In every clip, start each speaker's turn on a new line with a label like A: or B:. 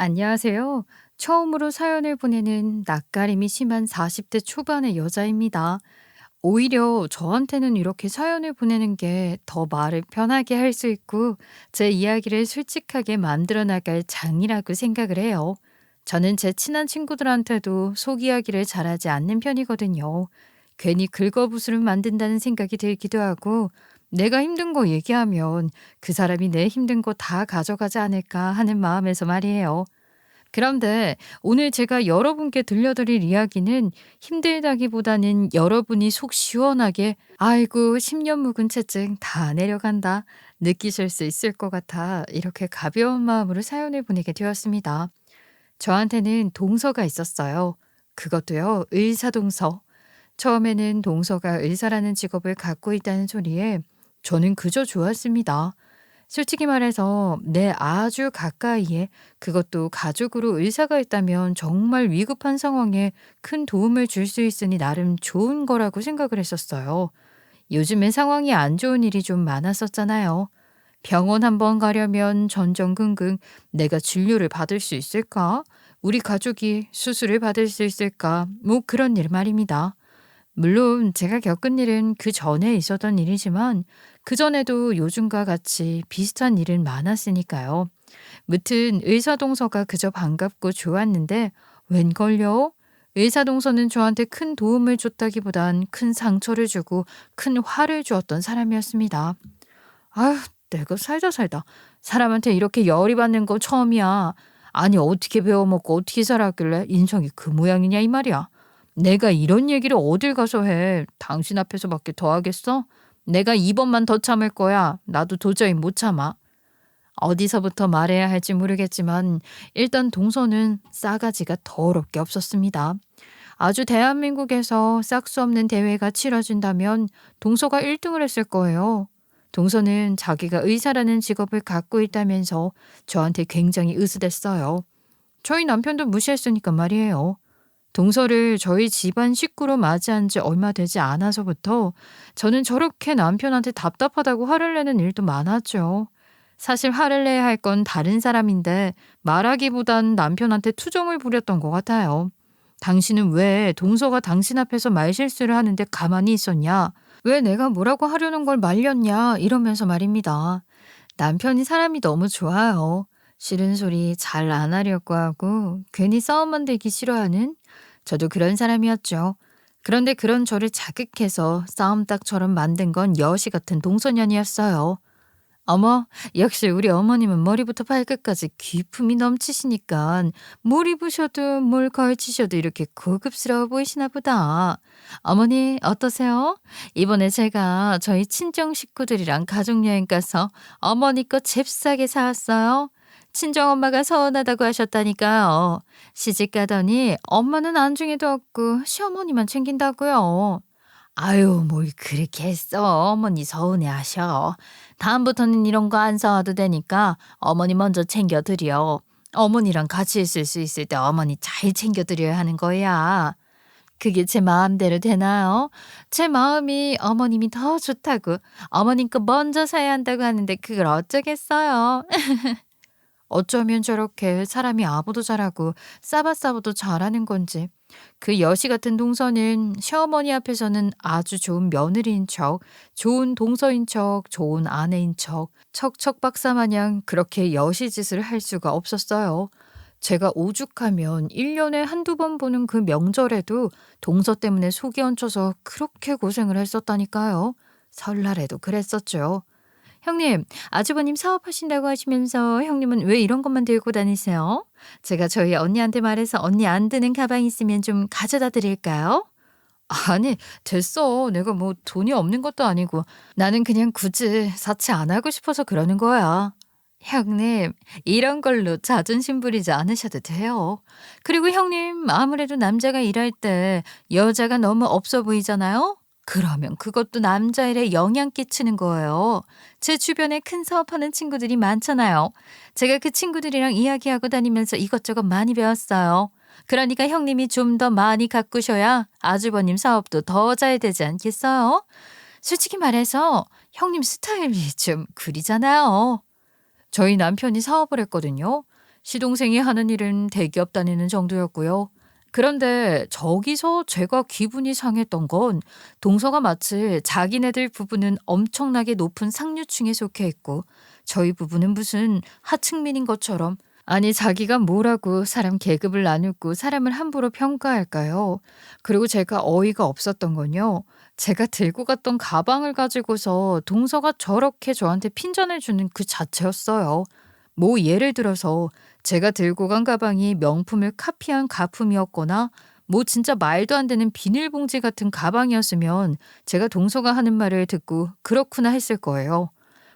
A: 안녕하세요. 처음으로 사연을 보내는 낯가림이 심한 40대 초반의 여자입니다. 오히려 저한테는 이렇게 사연을 보내는 게 더 말을 편하게 할 수 있고 제 이야기를 솔직하게 만들어 나갈 장이라고 생각을 해요. 저는 제 친한 친구들한테도 속 이야기를 잘하지 않는 편이거든요. 괜히 긁어부스를 만든다는 생각이 들기도 하고 내가 힘든 거 얘기하면 그 사람이 내 힘든 거 다 가져가지 않을까 하는 마음에서 말이에요. 그런데 오늘 제가 여러분께 들려드릴 이야기는 힘들다기보다는 여러분이 속 시원하게 '아이고 10년 묵은 채증 다 내려간다.' 느끼실 수 있을 것 같아 이렇게 가벼운 마음으로 사연을 보내게 되었습니다. 저한테는 동서가 있었어요. 그것도요 의사동서. 처음에는 동서가 의사라는 직업을 갖고 있다는 소리에 저는 그저 좋았습니다. 솔직히 말해서 내 아주 가까이에 그것도 가족으로 의사가 있다면 정말 위급한 상황에 큰 도움을 줄 수 있으니 나름 좋은 거라고 생각을 했었어요. 요즘엔 상황이 안 좋은 일이 좀 많았었잖아요. 병원 한번 가려면 전전긍긍 내가 진료를 받을 수 있을까? 우리 가족이 수술을 받을 수 있을까? 뭐 그런 일 말입니다. 물론 제가 겪은 일은 그 전에 있었던 일이지만 그전에도 요즘과 같이 비슷한 일은 많았으니까요. 무튼 의사동서가 그저 반갑고 좋았는데 웬걸요? 의사동서는 저한테 큰 도움을 줬다기보단 큰 상처를 주고 큰 화를 주었던 사람이었습니다. 아휴, 내가 살다 살다 사람한테 이렇게 열이 받는 거 처음이야. 아니 어떻게 배워먹고 어떻게 살았길래 인성이 그 모양이냐 이 말이야. 내가 이런 얘기를 어딜 가서 해. 당신 앞에서밖에 더 하겠어? 내가 이번만 더 참을 거야. 나도 도저히 못 참아. 어디서부터 말해야 할지 모르겠지만 일단 동서는 싸가지가 더럽게 없었습니다. 아주 대한민국에서 싹 수 없는 대회가 치러진다면 동서가 1등을 했을 거예요. 동서는 자기가 의사라는 직업을 갖고 있다면서 저한테 굉장히 으스댔어요. 저희 남편도 무시했으니까 말이에요. 동서를 저희 집안 식구로 맞이한 지 얼마 되지 않아서부터 저는 저렇게 남편한테 답답하다고 화를 내는 일도 많았죠. 사실 화를 내야 할 건 다른 사람인데 말하기보단 남편한테 투정을 부렸던 것 같아요. 당신은 왜 동서가 당신 앞에서 말실수를 하는데 가만히 있었냐? 왜 내가 뭐라고 하려는 걸 말렸냐? 이러면서 말입니다. 남편이 사람이 너무 좋아요. 싫은 소리 잘 안 하려고 하고 괜히 싸움 만들기 싫어하는 저도 그런 사람이었죠. 그런데 그런 저를 자극해서 싸움닭처럼 만든 건 여시 같은 동소년이었어요. 어머, 역시 우리 어머님은 머리부터 발끝까지 기품이 넘치시니까 뭘 입으셔도 뭘 걸치셔도 이렇게 고급스러워 보이시나 보다. 어머니 어떠세요? 이번에 제가 저희 친정 식구들이랑 가족여행 가서 어머니 거 잽싸게 사왔어요. 친정엄마가 서운하다고 하셨다니까요. 시집 가더니 엄마는 안중에도 없고 시어머니만 챙긴다고요. 아유, 뭘 그렇게 했어. 어머니 서운해하셔. 다음부터는 이런 거 안 사와도 되니까 어머니 먼저 챙겨드려. 어머니랑 같이 있을 수 있을 때 어머니 잘 챙겨드려야 하는 거야. 그게 제 마음대로 되나요? 제 마음이 어머님이 더 좋다고 어머님 거 먼저 사야 한다고 하는데 그걸 어쩌겠어요. 어쩌면 저렇게 사람이 아부도 잘하고 싸바싸바도 잘하는 건지. 그 여시 같은 동서는 시어머니 앞에서는 아주 좋은 며느리인 척, 좋은 동서인 척, 좋은 아내인 척, 척척 박사 마냥 그렇게 여시 짓을 할 수가 없었어요. 제가 오죽하면 1년에 한두 번 보는 그 명절에도 동서 때문에 속이 얹혀서 그렇게 고생을 했었다니까요. 설날에도 그랬었죠. 형님, 아주버님 사업하신다고 하시면서 형님은 왜 이런 것만 들고 다니세요? 제가 저희 언니한테 말해서 언니 안 드는 가방 있으면 좀 가져다 드릴까요? 아니, 됐어. 내가 뭐 돈이 없는 것도 아니고 나는 그냥 굳이 사치 안 하고 싶어서 그러는 거야. 형님, 이런 걸로 자존심 부리지 않으셔도 돼요. 그리고 형님, 아무래도 남자가 일할 때 여자가 너무 없어 보이잖아요? 그러면 그것도 남자일에 영향 끼치는 거예요. 제 주변에 큰 사업하는 친구들이 많잖아요. 제가 그 친구들이랑 이야기하고 다니면서 이것저것 많이 배웠어요. 그러니까 형님이 좀 더 많이 가꾸셔야 아주버님 사업도 더 잘 되지 않겠어요? 솔직히 말해서 형님 스타일이 좀 구리잖아요. 저희 남편이 사업을 했거든요. 시동생이 하는 일은 대기업 다니는 정도였고요. 그런데 저기서 제가 기분이 상했던 건 동서가 마치 자기네들 부부는 엄청나게 높은 상류층에 속해 있고 저희 부부는 무슨 하층민인 것처럼 아니 자기가 뭐라고 사람 계급을 나누고 사람을 함부로 평가할까요? 그리고 제가 어이가 없었던 건요. 제가 들고 갔던 가방을 가지고서 동서가 저렇게 저한테 핀잔을 주는 그 자체였어요. 뭐 예를 들어서 제가 들고 간 가방이 명품을 카피한 가품이었거나 뭐 진짜 말도 안 되는 비닐봉지 같은 가방이었으면 제가 동서가 하는 말을 듣고 그렇구나 했을 거예요.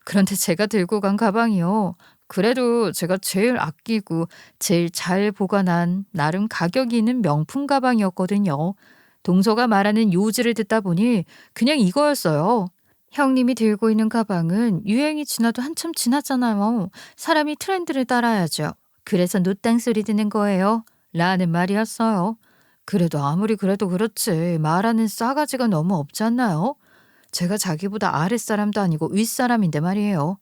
A: 그런데 제가 들고 간 가방이요. 그래도 제가 제일 아끼고 제일 잘 보관한 나름 가격이 있는 명품 가방이었거든요. 동서가 말하는 요지를 듣다 보니 그냥 이거였어요. 형님이 들고 있는 가방은 유행이 지나도 한참 지났잖아요. 사람이 트렌드를 따라야죠. 그래서 노땅 소리 듣는 거예요. 라는 말이었어요. 그래도 아무리 그래도 그렇지 말하는 싸가지가 너무 없지 않나요? 제가 자기보다 아랫사람도 아니고 윗사람인데 말이에요.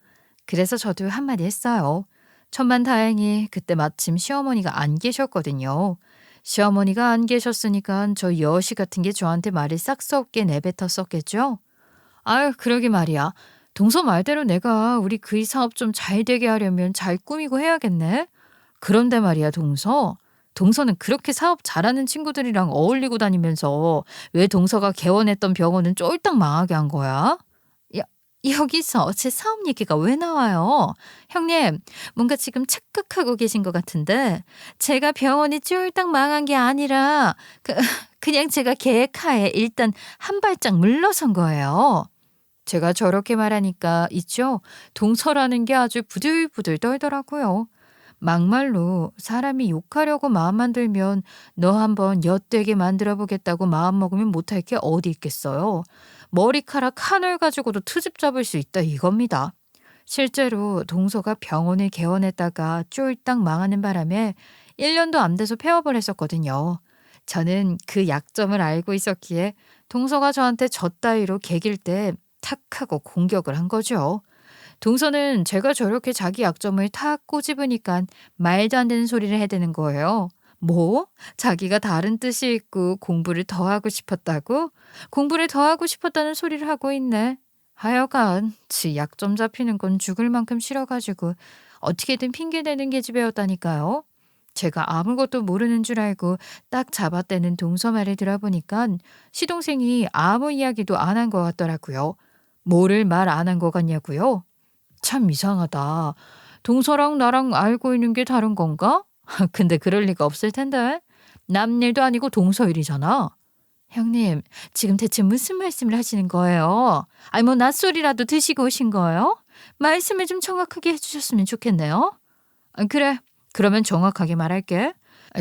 A: 그래서 저도 한마디 했어요. 천만다행히 그때 마침 시어머니가 안 계셨거든요. 시어머니가 안 계셨으니까 저 여시 같은 게 저한테 말을 싹 수 없게 내뱉었었겠죠? 아유, 그러게 말이야. 동서 말대로 내가 우리 그이 사업 좀 잘 되게 하려면 잘 꾸미고 해야겠네. 그런데 말이야, 동서. 동서는 그렇게 사업 잘하는 친구들이랑 어울리고 다니면서 왜 동서가 개원했던 병원은 쫄딱 망하게 한 거야? 야, 여기서 제 사업 얘기가 왜 나와요? 형님, 뭔가 지금 착각하고 계신 것 같은데 제가 병원이 쫄딱 망한 게 아니라 그냥 제가 계획하에 일단 한 발짝 물러선 거예요. 제가 저렇게 말하니까 있죠? 동서라는 게 아주 부들부들 떨더라고요. 막말로 사람이 욕하려고 마음만 들면 너 한번 엿되게 만들어 보겠다고 마음먹으면 못할 게 어디 있겠어요. 머리카락 하늘 가지고도 트집 잡을 수 있다 이겁니다. 실제로 동서가 병원을 개원했다가 쫄딱 망하는 바람에 1년도 안 돼서 폐업을 했었거든요. 저는 그 약점을 알고 있었기에 동서가 저한테 저 따위로 개길 때 탁 하고 공격을 한 거죠. 동서는 제가 저렇게 자기 약점을 탁 꼬집으니까 말도 안 되는 소리를 해대는 거예요. 뭐? 자기가 다른 뜻이 있고 공부를 더 하고 싶었다고? 공부를 더 하고 싶었다는 소리를 하고 있네. 하여간 지 약점 잡히는 건 죽을 만큼 싫어가지고 어떻게든 핑계대는 계집애였다니까요. 제가 아무것도 모르는 줄 알고 딱 잡아떼는 동서 말을 들어보니까 시동생이 아무 이야기도 안 한 것 같더라고요. 뭐를 말 안 한 것 같냐고요? 참 이상하다. 동서랑 나랑 알고 있는 게 다른 건가? 근데 그럴 리가 없을 텐데. 남 일도 아니고 동서 일이잖아. 형님, 지금 대체 무슨 말씀을 하시는 거예요? 아니 뭐 낯소리라도 드시고 오신 거예요? 말씀을 좀 정확하게 해주셨으면 좋겠네요. 그래. 그러면 정확하게 말할게.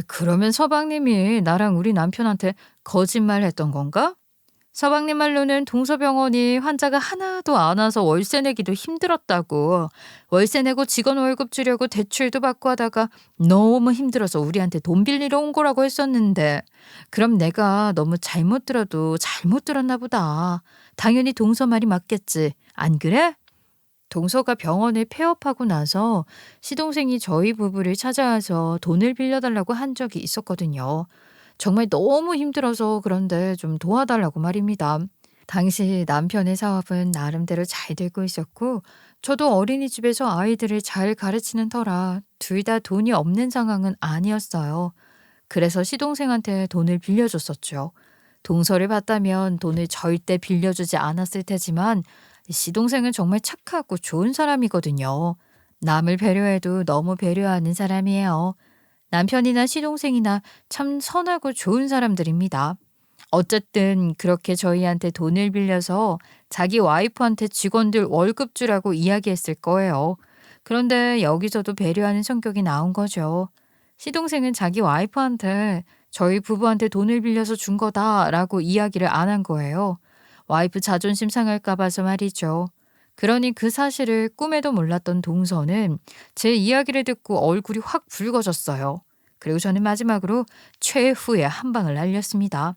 A: 그러면 서방님이 나랑 우리 남편한테 거짓말 했던 건가? 서방님 말로는 동서병원이 환자가 하나도 안 와서 월세 내기도 힘들었다고. 월세 내고 직원 월급 주려고 대출도 받고 하다가 너무 힘들어서 우리한테 돈 빌리러 온 거라고 했었는데 그럼 내가 너무 잘못 들어도 잘못 들었나 보다. 당연히 동서 말이 맞겠지. 안 그래? 동서가 병원을 폐업하고 나서 시동생이 저희 부부를 찾아와서 돈을 빌려달라고 한 적이 있었거든요. 정말 너무 힘들어서 그런데 좀 도와달라고 말입니다. 당시 남편의 사업은 나름대로 잘 되고 있었고 저도 어린이집에서 아이들을 잘 가르치는 터라 둘 다 돈이 없는 상황은 아니었어요. 그래서 시동생한테 돈을 빌려줬었죠. 동서를 봤다면 돈을 절대 빌려주지 않았을 테지만 시동생은 정말 착하고 좋은 사람이거든요. 남을 배려해도 너무 배려하는 사람이에요. 남편이나 시동생이나 참 선하고 좋은 사람들입니다. 어쨌든 그렇게 저희한테 돈을 빌려서 자기 와이프한테 직원들 월급 주라고 이야기했을 거예요. 그런데 여기서도 배려하는 성격이 나온 거죠. 시동생은 자기 와이프한테 저희 부부한테 돈을 빌려서 준 거다라고 이야기를 안 한 거예요. 와이프 자존심 상할까 봐서 말이죠. 그러니 그 사실을 꿈에도 몰랐던 동서는 제 이야기를 듣고 얼굴이 확 붉어졌어요. 그리고 저는 마지막으로 최후의 한 방을 날렸습니다.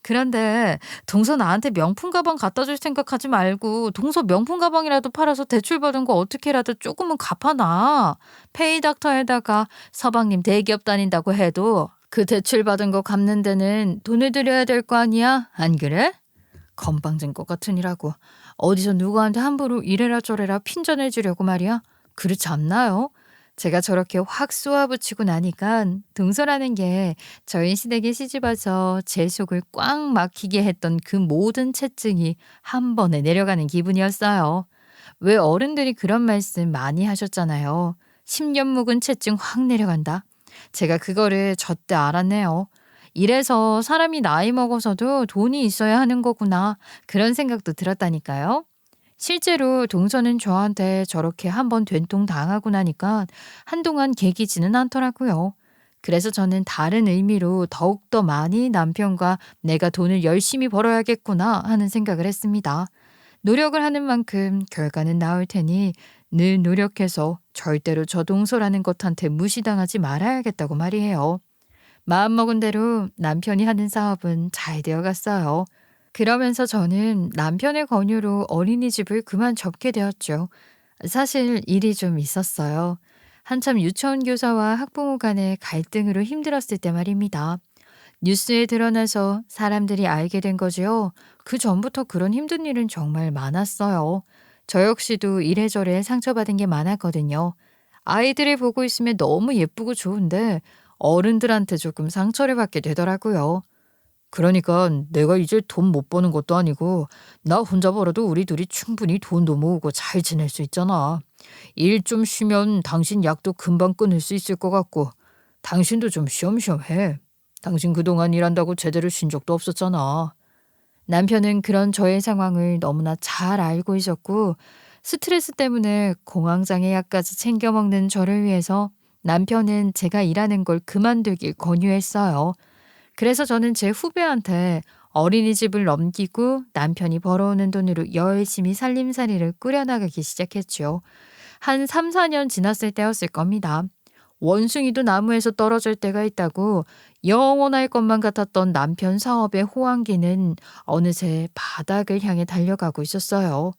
A: 그런데 동서 나한테 명품 가방 갖다 줄 생각하지 말고 동서 명품 가방이라도 팔아서 대출 받은 거 어떻게라도 조금은 갚아놔. 페이닥터에다가 서방님 대기업 다닌다고 해도 그 대출 받은 거 갚는 데는 돈을 들여야 될 거 아니야? 안 그래? 건방진 것 같으니라고. 어디서 누구한테 함부로 이래라 저래라 핀잔을 주려고 말이야. 그렇지 않나요? 제가 저렇게 확 쏘아붙이고 나니까 동서라는 게 저희 시댁에 시집와서 제 속을 꽉 막히게 했던 그 모든 채증이 한 번에 내려가는 기분이었어요. 왜 어른들이 그런 말씀 많이 하셨잖아요. 10년 묵은 채증 확 내려간다. 제가 그거를 저때 알았네요. 이래서 사람이 나이 먹어서도 돈이 있어야 하는 거구나. 그런 생각도 들었다니까요. 실제로 동서는 저한테 저렇게 한번 된통 당하고 나니까 한동안 개기지는 않더라고요. 그래서 저는 다른 의미로 더욱더 많이 남편과 내가 돈을 열심히 벌어야겠구나 하는 생각을 했습니다. 노력을 하는 만큼 결과는 나올 테니 늘 노력해서 절대로 저 동서라는 것한테 무시당하지 말아야겠다고 말이에요. 마음먹은 대로 남편이 하는 사업은 잘 되어갔어요. 그러면서 저는 남편의 권유로 어린이집을 그만 접게 되었죠. 사실 일이 좀 있었어요. 한참 유치원 교사와 학부모 간의 갈등으로 힘들었을 때 말입니다. 뉴스에 드러나서 사람들이 알게 된 거지요. 그 전부터 그런 힘든 일은 정말 많았어요. 저 역시도 이래저래 상처받은 게 많았거든요. 아이들을 보고 있으면 너무 예쁘고 좋은데 어른들한테 조금 상처를 받게 되더라고요. 그러니까 내가 이제 돈 못 버는 것도 아니고 나 혼자 벌어도 우리 둘이 충분히 돈도 모으고 잘 지낼 수 있잖아. 일 좀 쉬면 당신 약도 금방 끊을 수 있을 것 같고 당신도 좀 쉬엄쉬엄 해. 당신 그동안 일한다고 제대로 쉰 적도 없었잖아. 남편은 그런 저의 상황을 너무나 잘 알고 있었고 스트레스 때문에 공황장애 약까지 챙겨 먹는 저를 위해서 남편은 제가 일하는 걸 그만두길 권유했어요. 그래서 저는 제 후배한테 어린이집을 넘기고 남편이 벌어오는 돈으로 열심히 살림살이를 꾸려나가기 시작했죠. 한 3, 4년 지났을 때였을 겁니다. 원숭이도 나무에서 떨어질 때가 있다고 영원할 것만 같았던 남편 사업의 호황기는 어느새 바닥을 향해 달려가고 있었어요.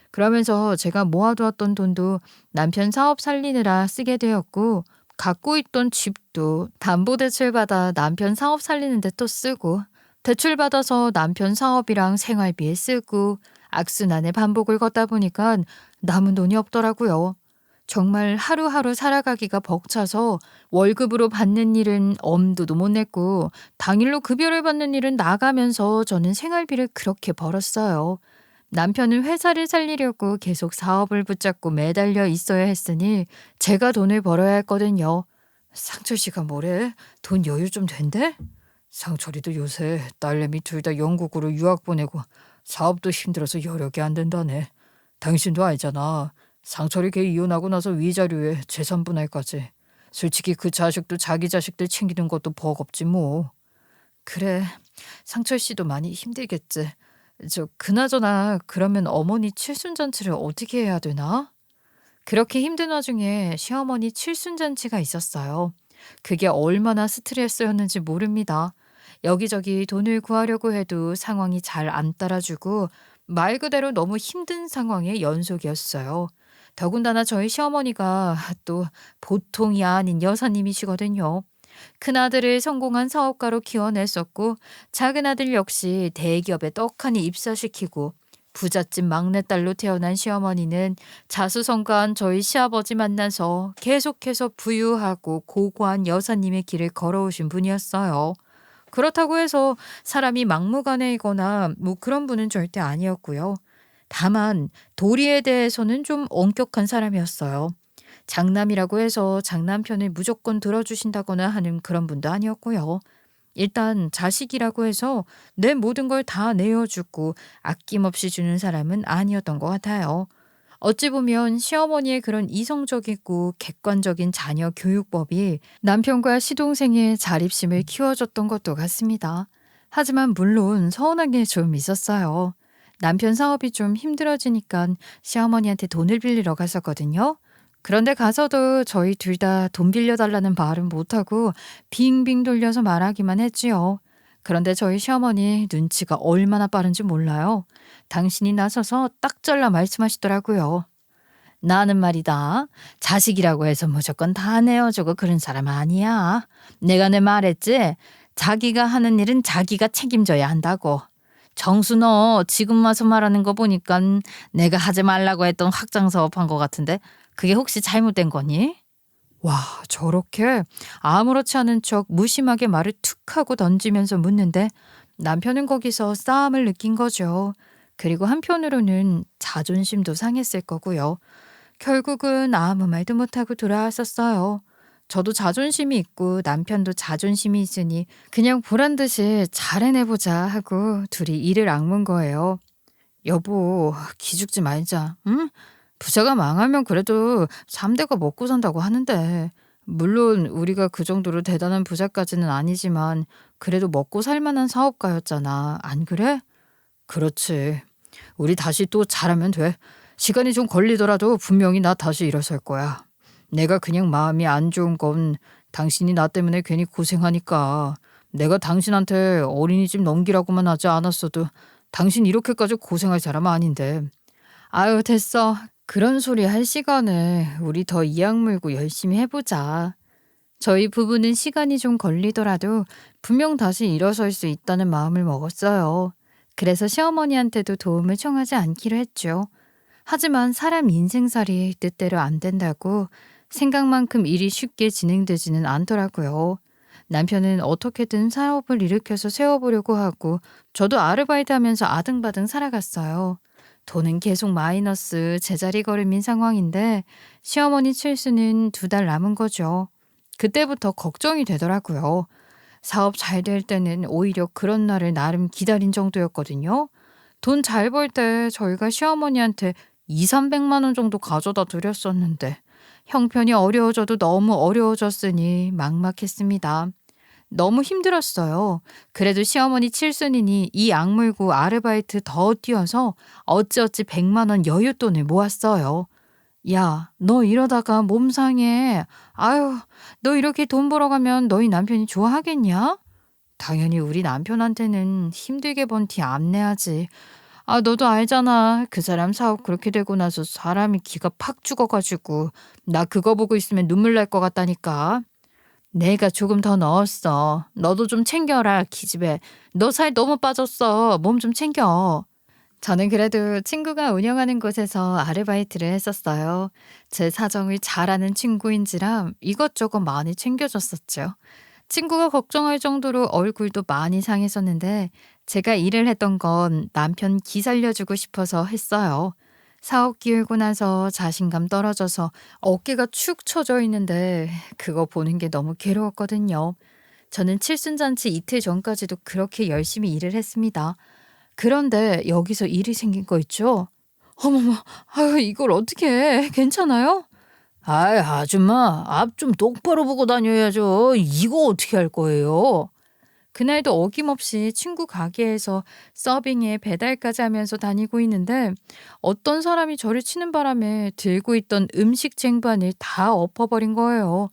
A: 그러면서 제가 모아두었던 돈도 남편 사업 살리느라 쓰게 되었고 갖고 있던 집도 담보대출 받아 남편 사업 살리는 데 또 쓰고 대출 받아서 남편 사업이랑 생활비에 쓰고 악순환의 반복을 걷다 보니까 남은 돈이 없더라고요. 정말 하루하루 살아가기가 벅차서 월급으로 받는 일은 엄두도 못 냈고 당일로 급여를 받는 일은 나가면서 저는 생활비를 그렇게 벌었어요. 남편은 회사를 살리려고 계속 사업을 붙잡고 매달려 있어야 했으니 제가 돈을 벌어야 했거든요. 상철 씨가 뭐래? 돈 여유 좀 된대? 상철이도 요새 딸내미 둘 다 영국으로 유학 보내고 사업도 힘들어서 여력이 안 된다네. 당신도 알잖아. 상철이 걔 이혼하고 나서 위자료에 재산 분할까지. 솔직히 그 자식도 자기 자식들 챙기는 것도 버겁지 뭐. 그래, 상철 씨도 많이 힘들겠지. 그나저나 그러면 어머니 칠순잔치를 어떻게 해야 되나? 그렇게 힘든 와중에 시어머니 칠순잔치가 있었어요. 그게 얼마나 스트레스였는지 모릅니다. 여기저기 돈을 구하려고 해도 상황이 잘 안 따라주고 말 그대로 너무 힘든 상황의 연속이었어요. 더군다나 저희 시어머니가 또 보통이 아닌 여사님이시거든요. 큰아들을 성공한 사업가로 키워냈었고 작은아들 역시 대기업에 떡하니 입사시키고 부잣집 막내딸로 태어난 시어머니는 자수성가한 저희 시아버지 만나서 계속해서 부유하고 고고한 여사님의 길을 걸어오신 분이었어요. 그렇다고 해서 사람이 막무가내이거나 뭐 그런 분은 절대 아니었고요. 다만 도리에 대해서는 좀 엄격한 사람이었어요. 장남이라고 해서 장남편을 무조건 들어주신다거나 하는 그런 분도 아니었고요. 일단 자식이라고 해서 내 모든 걸 다 내어주고 아낌없이 주는 사람은 아니었던 것 같아요. 어찌 보면 시어머니의 그런 이성적이고 객관적인 자녀 교육법이 남편과 시동생의 자립심을 키워줬던 것도 같습니다. 하지만 물론 서운한 게 좀 있었어요. 남편 사업이 좀 힘들어지니까 시어머니한테 돈을 빌리러 갔었거든요. 그런데 가서도 저희 둘 다 돈 빌려달라는 말은 못하고 빙빙 돌려서 말하기만 했지요. 그런데 저희 시어머니 눈치가 얼마나 빠른지 몰라요. 당신이 나서서 딱 잘라 말씀하시더라고요. 나는 말이다. 자식이라고 해서 무조건 다 내어주고 그런 사람 아니야. 내가 내 말했지? 자기가 하는 일은 자기가 책임져야 한다고. 정수 너 지금 와서 말하는 거 보니까 내가 하지 말라고 했던 확장 사업한 거 같은데 그게 혹시 잘못된 거니? 와, 저렇게 아무렇지 않은 척 무심하게 말을 툭 하고 던지면서 묻는데 남편은 거기서 싸움을 느낀 거죠. 그리고 한편으로는 자존심도 상했을 거고요. 결국은 아무 말도 못하고 돌아왔었어요. 저도 자존심이 있고 남편도 자존심이 있으니 그냥 보란 듯이 잘 해내보자 하고 둘이 이를 악문 거예요. 여보, 기죽지 말자. 응? 부자가 망하면 그래도 3대가 먹고 산다고 하는데 물론 우리가 그 정도로 대단한 부자까지는 아니지만 그래도 먹고 살 만한 사업가였잖아. 안 그래? 그렇지. 우리 다시 또 잘하면 돼. 시간이 좀 걸리더라도 분명히 나 다시 일어설 거야. 내가 그냥 마음이 안 좋은 건 당신이 나 때문에 괜히 고생하니까. 내가 당신한테 어린이집 넘기라고만 하지 않았어도 당신 이렇게까지 고생할 사람 아닌데. 아유, 됐어. 그런 소리 할 시간에 우리 더 이악 물고 열심히 해보자. 저희 부부는 시간이 좀 걸리더라도 분명 다시 일어설 수 있다는 마음을 먹었어요. 그래서 시어머니한테도 도움을 청하지 않기로 했죠. 하지만 사람 인생살이 뜻대로 안 된다고 생각만큼 일이 쉽게 진행되지는 않더라고요. 남편은 어떻게든 사업을 일으켜서 세워보려고 하고 저도 아르바이트 하면서 아등바등 살아갔어요. 돈은 계속 마이너스 제자리 걸음인 상황인데 시어머니 칠수는 2달 남은 거죠. 그때부터 걱정이 되더라고요. 사업 잘 될 때는 오히려 그런 날을 나름 기다린 정도였거든요. 돈 잘 벌 때 저희가 시어머니한테 200~300만 원 정도 가져다 드렸었는데 형편이 어려워져도 너무 어려워졌으니 막막했습니다. 너무 힘들었어요. 그래도 시어머니 칠순이니 이 악물고 아르바이트 더 뛰어서 어찌어찌 100만 원 여윳돈을 모았어요. 야, 너 이러다가 몸 상해. 아유, 너 이렇게 돈 벌어가면 너희 남편이 좋아하겠냐? 당연히 우리 남편한테는 힘들게 번 티 안 내야지. 아, 너도 알잖아. 그 사람 사업 그렇게 되고 나서 사람이 기가 팍 죽어가지고 나 그거 보고 있으면 눈물 날 것 같다니까. 내가 조금 더 넣었어. 너도 좀 챙겨라, 기집애. 너 살 너무 빠졌어. 몸 좀 챙겨. 저는 그래도 친구가 운영하는 곳에서 아르바이트를 했었어요. 제 사정을 잘 아는 친구인지라 이것저것 많이 챙겨줬었죠. 친구가 걱정할 정도로 얼굴도 많이 상했었는데 제가 일을 했던 건 남편 기 살려주고 싶어서 했어요. 사업 기울고 나서 자신감 떨어져서 어깨가 축 처져 있는데 그거 보는 게 너무 괴로웠거든요. 저는 칠순잔치 이틀 전까지도 그렇게 열심히 일을 했습니다. 그런데 여기서 일이 생긴 거 있죠? 어머머, 아유, 이걸 어떻게 해? 괜찮아요? 아이, 아줌마, 앞 좀 똑바로 보고 다녀야죠. 이거 어떻게 할 거예요? 그날도 어김없이 친구 가게에서 서빙에 배달까지 하면서 다니고 있는데 어떤 사람이 저를 치는 바람에 들고 있던 음식 쟁반을 다 엎어버린 거예요.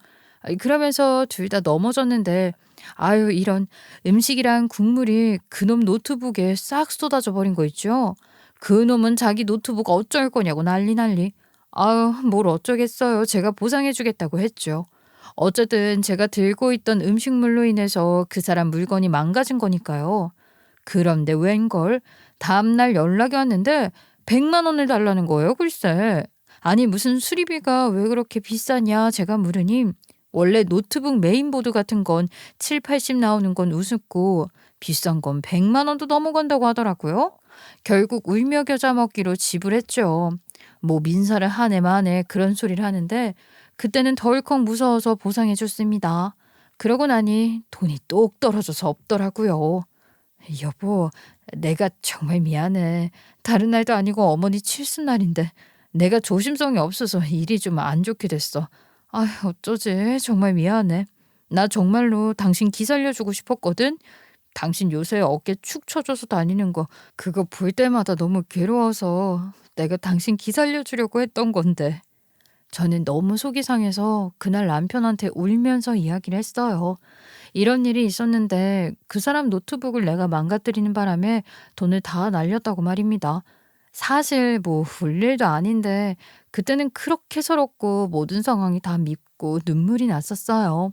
A: 그러면서 둘 다 넘어졌는데 아유, 이런 음식이랑 국물이 그놈 노트북에 싹 쏟아져 버린 거 있죠. 그놈은 자기 노트북 어쩔 거냐고 난리 난리. 아유, 뭘 어쩌겠어요. 제가 보상해 주겠다고 했죠. 어쨌든 제가 들고 있던 음식물로 인해서 그 사람 물건이 망가진 거니까요. 그런데 웬걸 다음날 연락이 왔는데 100만 원을 달라는 거예요, 글쎄. 아니, 무슨 수리비가 왜 그렇게 비싸냐 제가 물으니 원래 노트북 메인보드 같은 건 7, 80 나오는 건 우습고 비싼 건 100만 원도 넘어간다고 하더라고요. 결국 울며 겨자 먹기로 지불했죠. 뭐 민사를 한 해 만에 그런 소리를 하는데 그때는 덜컥 무서워서 보상해 줬습니다. 그러고 나니 돈이 똑 떨어져서 없더라고요. 여보, 내가 정말 미안해. 다른 날도 아니고 어머니 칠순날인데 내가 조심성이 없어서 일이 좀 안 좋게 됐어. 아휴, 어쩌지? 정말 미안해. 나 정말로 당신 기 살려주고 싶었거든. 당신 요새 어깨 축 처져서 다니는 거 그거 볼 때마다 너무 괴로워서 내가 당신 기 살려주려고 했던 건데. 저는 너무 속이 상해서 그날 남편한테 울면서 이야기를 했어요. 이런 일이 있었는데 그 사람 노트북을 내가 망가뜨리는 바람에 돈을 다 날렸다고 말입니다. 사실 뭐 울 일도 아닌데 그때는 그렇게 서럽고 모든 상황이 다 밉고 눈물이 났었어요.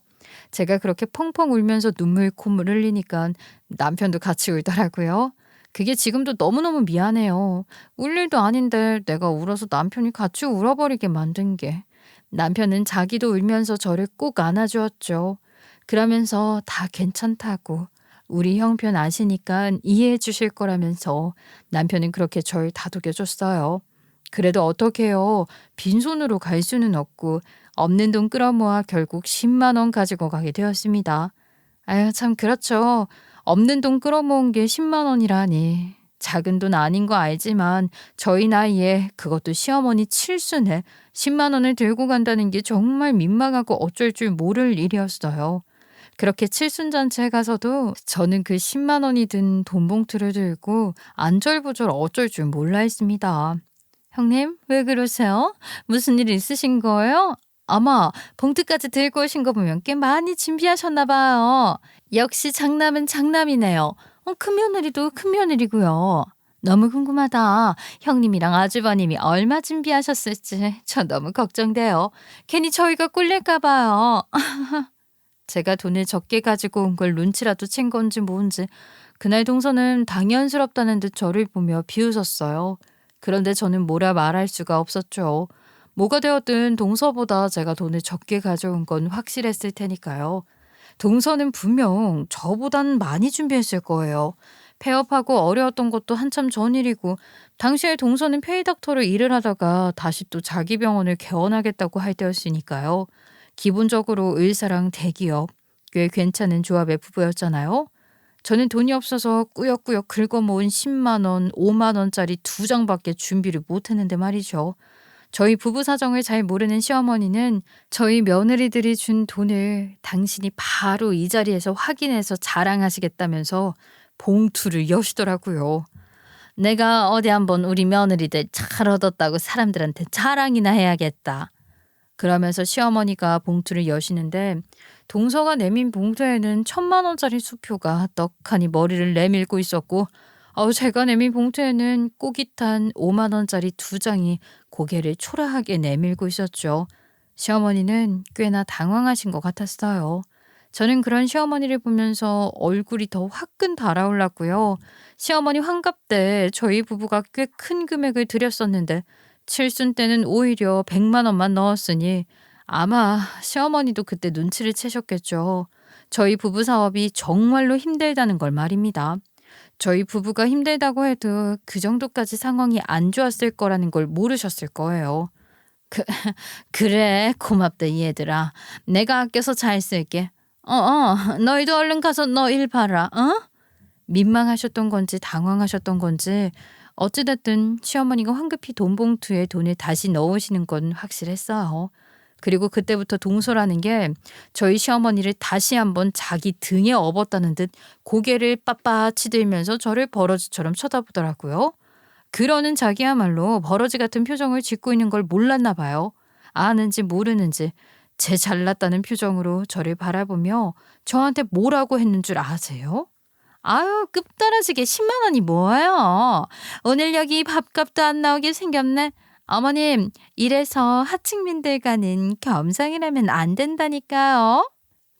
A: 제가 그렇게 펑펑 울면서 눈물 콧물 흘리니까 남편도 같이 울더라고요. 그게 지금도 너무너무 미안해요. 울 일도 아닌데 내가 울어서 남편이 같이 울어버리게 만든 게. 남편은 자기도 울면서 저를 꼭 안아주었죠. 그러면서 다 괜찮다고 우리 형편 아시니까 이해해 주실 거라면서 남편은 그렇게 절 다독여줬어요. 그래도 어떡해요. 빈손으로 갈 수는 없고 없는 돈 끌어모아 결국 10만 원 가지고 가게 되었습니다. 아유, 참 그렇죠. 없는 돈 끌어모은 게 10만 원이라니. 작은 돈 아닌 거 알지만 저희 나이에 그것도 시어머니 칠순에 10만 원을 들고 간다는 게 정말 민망하고 어쩔 줄 모를 일이었어요. 그렇게 칠순잔치에 가서도 저는 그 10만 원이 든 돈 봉투를 들고 안절부절 어쩔 줄 몰라 했습니다. 형님, 왜 그러세요? 무슨 일 있으신 거예요? 아마 봉투까지 들고 오신 거 보면 꽤 많이 준비하셨나 봐요. 역시 장남은 장남이네요. 큰며느리도 큰며느리고요. 너무 궁금하다. 형님이랑 아주버님이 얼마 준비하셨을지 저 너무 걱정돼요. 괜히 저희가 꿀릴까 봐요. 제가 돈을 적게 가지고 온 걸 눈치라도 챈 건지 뭔지 그날 동서는 당연스럽다는 듯 저를 보며 비웃었어요. 그런데 저는 뭐라 말할 수가 없었죠. 뭐가 되었든 동서보다 제가 돈을 적게 가져온 건 확실했을 테니까요. 동서는 분명 저보단 많이 준비했을 거예요. 폐업하고 어려웠던 것도 한참 전 일이고 당시에 동서는 페이닥터로 일을 하다가 다시 또 자기 병원을 개원하겠다고 할 때였으니까요. 기본적으로 의사랑 대기업, 꽤 괜찮은 조합의 부부였잖아요. 저는 돈이 없어서 꾸역꾸역 긁어 모은 10만 원, 5만 원짜리 2장밖에 준비를 못했는데 말이죠. 저희 부부 사정을 잘 모르는 시어머니는 저희 며느리들이 준 돈을 당신이 바로 이 자리에서 확인해서 자랑하시겠다면서 봉투를 여시더라고요. 내가 어디 한번 우리 며느리들 잘 얻었다고 사람들한테 자랑이나 해야겠다. 그러면서 시어머니가 봉투를 여시는데 동서가 내민 봉투에는 1,000만 원짜리 수표가 떡하니 머리를 내밀고 있었고 제가 내민 봉투에는 꼬깃한 5만 원짜리 2장이 고개를 초라하게 내밀고 있었죠. 시어머니는 꽤나 당황하신 것 같았어요. 저는 그런 시어머니를 보면서 얼굴이 더 화끈 달아올랐고요. 시어머니 환갑 때 저희 부부가 꽤 큰 금액을 들였었는데 칠순 때는 오히려 100만 원만 넣었으니 아마 시어머니도 그때 눈치를 채셨겠죠. 저희 부부 사업이 정말로 힘들다는 걸 말입니다. 저희 부부가 힘들다고 해도 그 정도까지 상황이 안 좋았을 거라는 걸 모르셨을 거예요. 그, 그래, 고맙다, 이 얘들아. 내가 아껴서 잘 쓸게. 너희도 얼른 가서 너 일 봐라, 어? 민망하셨던 건지 당황하셨던 건지 어찌됐든 시어머니가 황급히 돈 봉투에 돈을 다시 넣으시는 건 확실했어요. 그리고 그때부터 동서라는 게 저희 시어머니를 다시 한번 자기 등에 업었다는 듯 고개를 빳빳이 들면서 저를 버러지처럼 쳐다보더라고요. 그러는 자기야말로 버러지 같은 표정을 짓고 있는 걸 몰랐나 봐요. 아는지 모르는지 제 잘났다는 표정으로 저를 바라보며 저한테 뭐라고 했는 줄 아세요? 아유, 끝 떨어지게 10만 원이 뭐예요? 오늘 여기 밥값도 안 나오게 생겼네. 어머님, 이래서 하층민들과는 겸상이라면 안 된다니까요.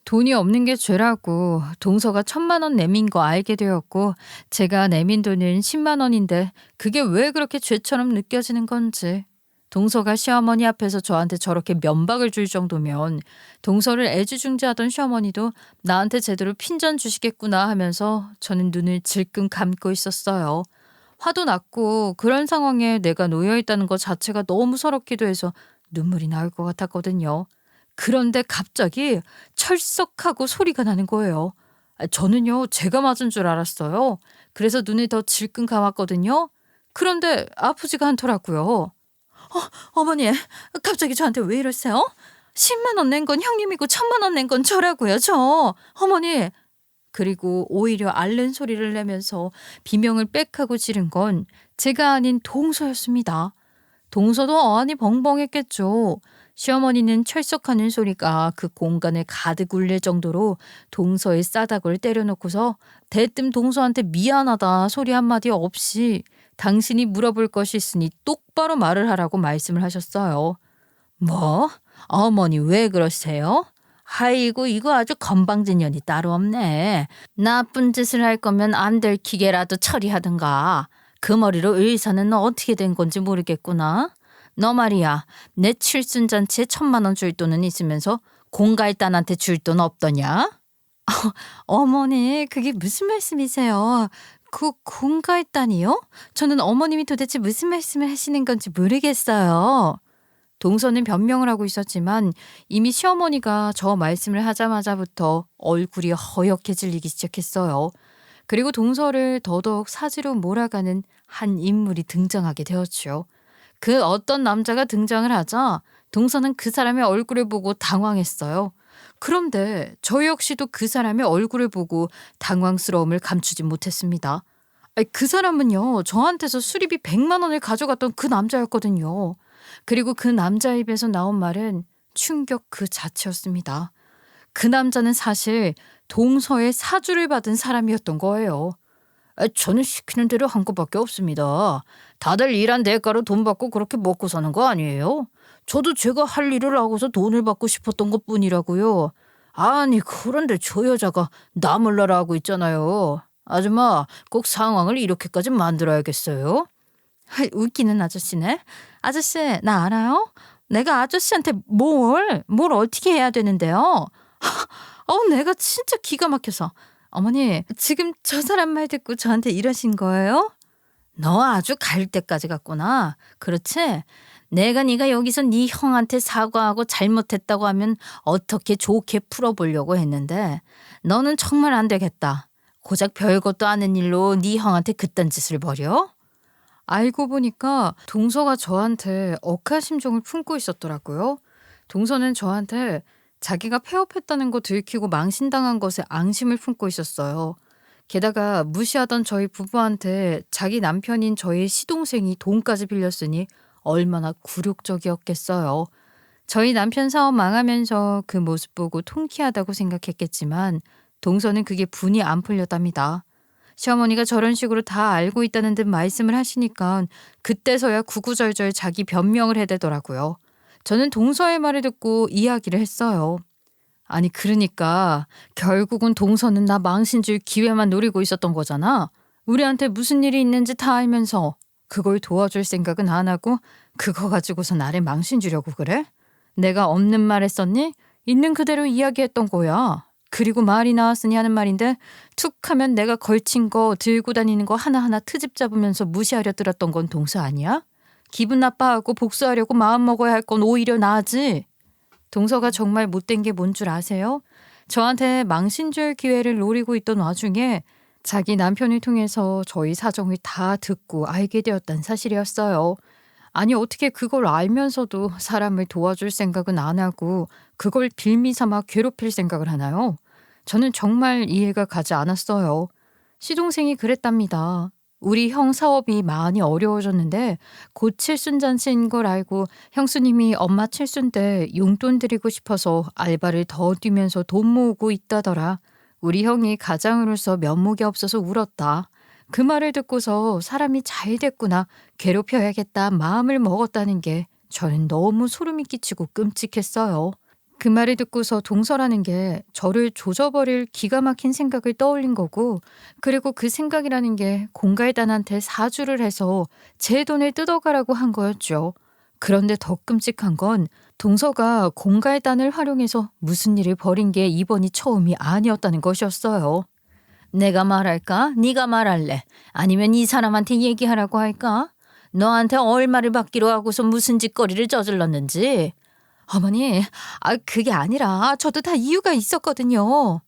A: 돈이 없는 게 죄라고 동서가 1,000만 원 내민 거 알게 되었고 제가 내민 돈은 10만 원인데 그게 왜 그렇게 죄처럼 느껴지는 건지. 동서가 시어머니 앞에서 저한테 저렇게 면박을 줄 정도면 동서를 애지중지하던 시어머니도 나한테 제대로 핀잔 주시겠구나 하면서 저는 눈을 질끈 감고 있었어요. 화도 났고 그런 상황에 내가 놓여 있다는 것 자체가 너무 서럽기도 해서 눈물이 나올 것 같았거든요. 그런데 갑자기 철썩하고 소리가 나는 거예요. 저는요, 제가 맞은 줄 알았어요. 그래서 눈을 더 질끈 감았거든요. 그런데 아프지가 않더라고요. 어머니, 갑자기 저한테 왜 이러세요? 10만 원 낸 건 형님이고 1,000만 원 낸 건 저라고요, 저. 어머니. 그리고 오히려 앓는 소리를 내면서 비명을 빽하고 지른 건 제가 아닌 동서였습니다. 동서도 어안이 벙벙했겠죠. 시어머니는 철썩하는 소리가 그 공간을 가득 울릴 정도로 동서의 싸닥을 때려놓고서 대뜸 동서한테 미안하다 소리 한마디 없이 당신이 물어볼 것이 있으니 똑바로 말을 하라고 말씀을 하셨어요. 뭐? 어머니 왜 그러세요? 아이고 이거 아주 건방진년이 따로 없네. 나쁜 짓을 할 거면 안 들키게라도 처리하든가. 그 머리로 의사는 어떻게 된 건지 모르겠구나. 너 말이야. 내 칠순잔치에 1,000만 원 줄 돈은 있으면서 공갈단한테 줄 돈 없더냐? 어머니 그게 무슨 말씀이세요? 그 공갈단이요? 저는 어머님이 도대체 무슨 말씀을 하시는 건지 모르겠어요. 동서는 변명을 하고 있었지만 이미 시어머니가 저 말씀을 하자마자부터 얼굴이 허옇게 질리기 시작했어요. 그리고 동서를 더더욱 사지로 몰아가는 한 인물이 등장하게 되었죠. 그 어떤 남자가 등장을 하자 동서는 그 사람의 얼굴을 보고 당황했어요. 그런데 저 역시도 그 사람의 얼굴을 보고 당황스러움을 감추지 못했습니다. 그 사람은요, 저한테서 수리비 100만 원을 가져갔던 그 남자였거든요. 그리고 그 남자 입에서 나온 말은 충격 그 자체였습니다. 그 남자는 사실 동서의 사주를 받은 사람이었던 거예요. 저는 시키는 대로 한 것밖에 없습니다. 다들 일한 대가로 돈 받고 그렇게 먹고 사는 거 아니에요? 저도 제가 할 일을 하고서 돈을 받고 싶었던 것뿐이라고요. 아니 그런데 저 여자가 나 몰라라 하고 있잖아요. 아줌마 꼭 상황을 이렇게까지 만들어야겠어요? 웃기는 아저씨네. 아저씨 나 알아요? 내가 아저씨한테 뭘 어떻게 해야 되는데요? 내가 진짜 기가 막혀서. 어머니 지금 저 사람 말 듣고 저한테 이러신 거예요? 너 아주 갈 때까지 갔구나. 그렇지? 내가 네가 여기서 네 형한테 사과하고 잘못했다고 하면 어떻게 좋게 풀어보려고 했는데 너는 정말 안 되겠다. 고작 별것도 아닌 일로 네 형한테 그딴 짓을 벌여? 알고 보니까 동서가 저한테 억하심정을 품고 있었더라고요. 동서는 저한테 자기가 폐업했다는 거 들키고 망신당한 것에 앙심을 품고 있었어요. 게다가 무시하던 저희 부부한테 자기 남편인 저희 시동생이 돈까지 빌렸으니 얼마나 굴욕적이었겠어요. 저희 남편 사업 망하면서 그 모습 보고 통쾌하다고 생각했겠지만 동서는 그게 분이 안 풀렸답니다. 시어머니가 저런 식으로 다 알고 있다는 듯 말씀을 하시니까 그때서야 구구절절 자기 변명을 해대더라고요. 저는 동서의 말을 듣고 이야기를 했어요. 아니 그러니까 결국은 동서는 나 망신 줄 기회만 노리고 있었던 거잖아. 우리한테 무슨 일이 있는지 다 알면서 그걸 도와줄 생각은 안 하고 그거 가지고서 나를 망신 주려고 그래? 내가 없는 말 했었니? 있는 그대로 이야기했던 거야. 그리고 말이 나왔으니 하는 말인데 툭 하면 내가 걸친 거 들고 다니는 거 하나하나 트집 잡으면서 무시하려 들었던 건 동서 아니야? 기분 나빠하고 복수하려고 마음먹어야 할 건 오히려 나지. 동서가 정말 못된 게 뭔 줄 아세요? 저한테 망신 줄 기회를 노리고 있던 와중에 자기 남편을 통해서 저희 사정을 다 듣고 알게 되었다는 사실이었어요. 아니 어떻게 그걸 알면서도 사람을 도와줄 생각은 안 하고 그걸 빌미 삼아 괴롭힐 생각을 하나요? 저는 정말 이해가 가지 않았어요. 시동생이 그랬답니다. 우리 형 사업이 많이 어려워졌는데 곧 칠순잔치인 걸 알고 형수님이 엄마 칠순 때 용돈 드리고 싶어서 알바를 더 뛰면서 돈 모으고 있다더라. 우리 형이 가장으로서 면목이 없어서 울었다. 그 말을 듣고서 사람이 잘 됐구나, 괴롭혀야겠다 마음을 먹었다는 게 저는 너무 소름이 끼치고 끔찍했어요. 그 말을 듣고서 동서라는 게 저를 조져버릴 기가 막힌 생각을 떠올린 거고, 그리고 그 생각이라는 게 공갈단한테 사주를 해서 제 돈을 뜯어가라고 한 거였죠. 그런데 더 끔찍한 건 동서가 공갈단을 활용해서 무슨 일을 벌인 게 이번이 처음이 아니었다는 것이었어요. 내가 말할까? 네가 말할래? 아니면 이 사람한테 얘기하라고 할까? 너한테 얼마를 받기로 하고서 무슨 짓거리를 저질렀는지. 어머니, 그게 아니라 저도 다 이유가 있었거든요.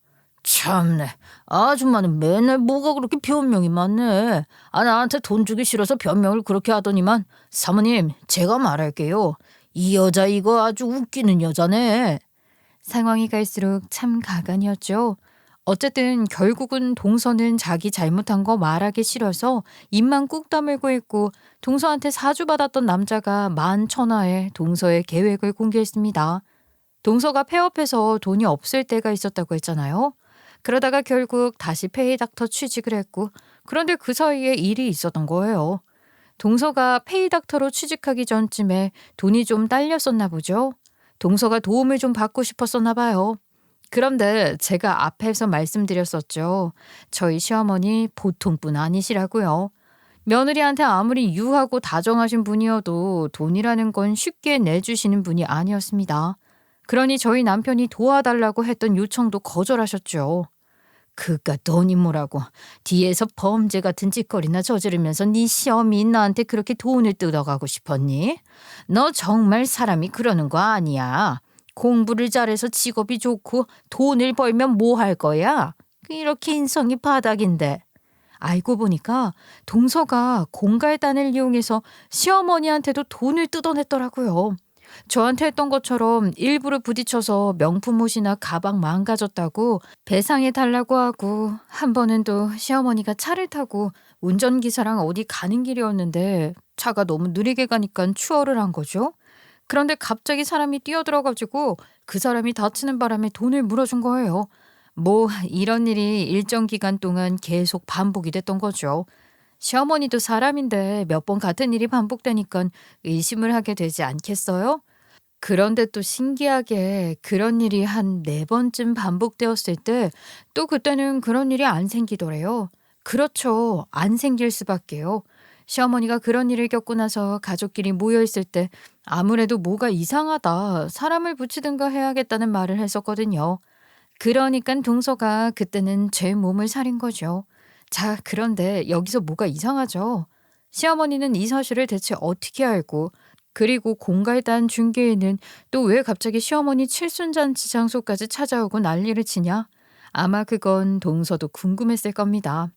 A: 참네, 아줌마는 맨날 뭐가 그렇게 변명이 많네. 나한테 돈 주기 싫어서 변명을 그렇게 하더니만. 사모님, 제가 말할게요. 이 여자 이거 아주 웃기는 여자네. 상황이 갈수록 참 가관이었죠. 어쨌든 결국은 동서는 자기 잘못한 거 말하기 싫어서 입만 꾹 다물고 있고 동서한테 사주받았던 남자가 11,000화에 동서의 계획을 공개했습니다. 동서가 폐업해서 돈이 없을 때가 있었다고 했잖아요. 그러다가 결국 다시 페이닥터 취직을 했고 그런데 그 사이에 일이 있었던 거예요. 동서가 페이닥터로 취직하기 전쯤에 돈이 좀 딸렸었나 보죠. 동서가 도움을 좀 받고 싶었었나 봐요. 그런데 제가 앞에서 말씀드렸었죠. 저희 시어머니 보통 분 아니시라고요. 며느리한테 아무리 유하고 다정하신 분이어도 돈이라는 건 쉽게 내주시는 분이 아니었습니다. 그러니 저희 남편이 도와달라고 했던 요청도 거절하셨죠. 그깟 돈이 뭐라고 뒤에서 범죄 같은 짓거리나 저지르면서 네 시어미 나한테 그렇게 돈을 뜯어가고 싶었니? 너 정말 사람이 그러는 거 아니야. 공부를 잘해서 직업이 좋고 돈을 벌면 뭐 할 거야? 이렇게 인성이 바닥인데. 알고 보니까 동서가 공갈단을 이용해서 시어머니한테도 돈을 뜯어냈더라고요. 저한테 했던 것처럼 일부러 부딪혀서 명품 옷이나 가방 망가졌다고 배상해 달라고 하고 한 번은 또 시어머니가 차를 타고 운전기사랑 어디 가는 길이었는데 차가 너무 느리게 가니까 추월을 한 거죠. 그런데 갑자기 사람이 뛰어들어가지고 그 사람이 다치는 바람에 돈을 물어준 거예요. 뭐 이런 일이 일정 기간 동안 계속 반복이 됐던 거죠. 시어머니도 사람인데 몇 번 같은 일이 반복되니까 의심을 하게 되지 않겠어요? 그런데 또 신기하게 그런 일이 한 4번쯤 반복되었을 때 또 그때는 그런 일이 안 생기더래요. 그렇죠. 안 생길 수밖에요. 시어머니가 그런 일을 겪고 나서 가족끼리 모여있을 때 아무래도 뭐가 이상하다, 사람을 붙이든가 해야겠다는 말을 했었거든요. 그러니까 동서가 그때는 제 몸을 사린 거죠. 자, 그런데 여기서 뭐가 이상하죠? 시어머니는 이 사실을 대체 어떻게 알고, 그리고 공갈단 중개인은 또 왜 갑자기 시어머니 칠순잔치 장소까지 찾아오고 난리를 치냐? 아마 그건 동서도 궁금했을 겁니다.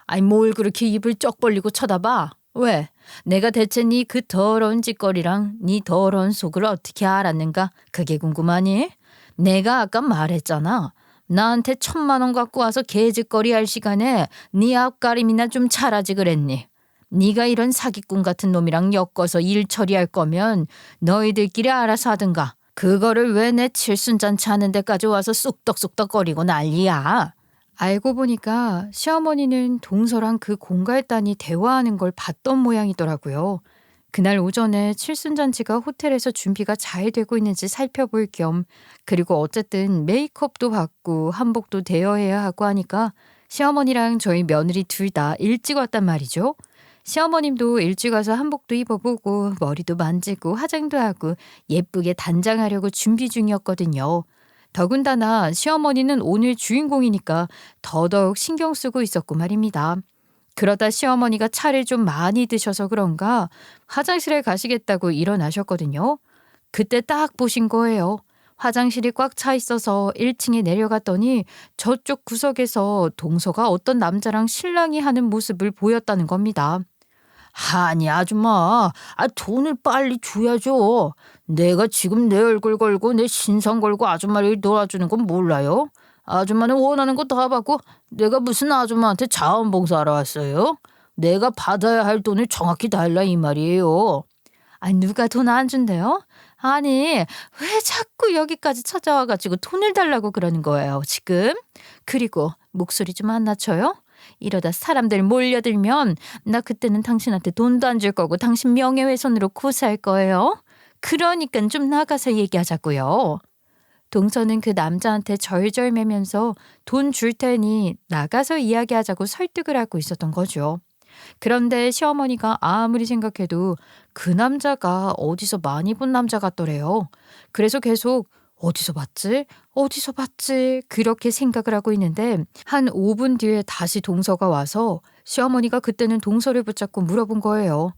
A: 아니 뭘 그렇게 입을 쩍 벌리고 쳐다봐? 왜? 내가 대체 네 그 더러운 짓거리랑 네 더러운 속을 어떻게 알았는가? 그게 궁금하니? 내가 아까 말했잖아. 나한테 1,000만 원 갖고 와서 개짓거리 할 시간에 네 앞가림이나 좀 잘하지 그랬니? 네가 이런 사기꾼 같은 놈이랑 엮어서 일 처리할 거면 너희들끼리 알아서 하든가. 그거를 왜 내 칠순잔치 하는 데까지 와서 쑥덕쑥덕거리고 난리야? 알고 보니까 시어머니는 동서랑 그 공갈단이 대화하는 걸 봤던 모양이더라고요. 그날 오전에 칠순잔치가 호텔에서 준비가 잘 되고 있는지 살펴볼 겸, 그리고 어쨌든 메이크업도 받고 한복도 대여해야 하고 하니까 시어머니랑 저희 며느리 둘 다 일찍 왔단 말이죠. 시어머님도 일찍 와서 한복도 입어보고 머리도 만지고 화장도 하고 예쁘게 단장하려고 준비 중이었거든요. 더군다나 시어머니는 오늘 주인공이니까 더더욱 신경 쓰고 있었고 말입니다. 그러다 시어머니가 차를 좀 많이 드셔서 그런가 화장실에 가시겠다고 일어나셨거든요. 그때 딱 보신 거예요. 화장실이 꽉 차 있어서 1층에 내려갔더니 저쪽 구석에서 동서가 어떤 남자랑 실랑이 하는 모습을 보였다는 겁니다. 아니 아줌마, 돈을 빨리 줘야죠. 내가 지금 내 얼굴 걸고 내 신상 걸고 아줌마를 놀아주는 건 몰라요? 아줌마는 원하는 거 다 받고 내가 무슨 아줌마한테 자원봉사하러 왔어요? 내가 받아야 할 돈을 정확히 달라 이 말이에요. 누가 돈 안 준대요? 아니, 왜 자꾸 여기까지 찾아와가지고 돈을 달라고 그러는 거예요, 지금? 그리고 목소리 좀 안 낮춰요? 이러다 사람들 몰려들면 나 그때는 당신한테 돈도 안 줄 거고 당신 명예훼손으로 고소할 거예요. 그러니까 좀 나가서 얘기하자고요. 동서는 그 남자한테 절절매면서 돈 줄 테니 나가서 이야기하자고 설득을 하고 있었던 거죠. 그런데 시어머니가 아무리 생각해도 그 남자가 어디서 많이 본 남자 같더래요. 그래서 계속 어디서 봤지? 어디서 봤지? 그렇게 생각을 하고 있는데 한 5분 뒤에 다시 동서가 와서 시어머니가 그때는 동서를 붙잡고 물어본 거예요.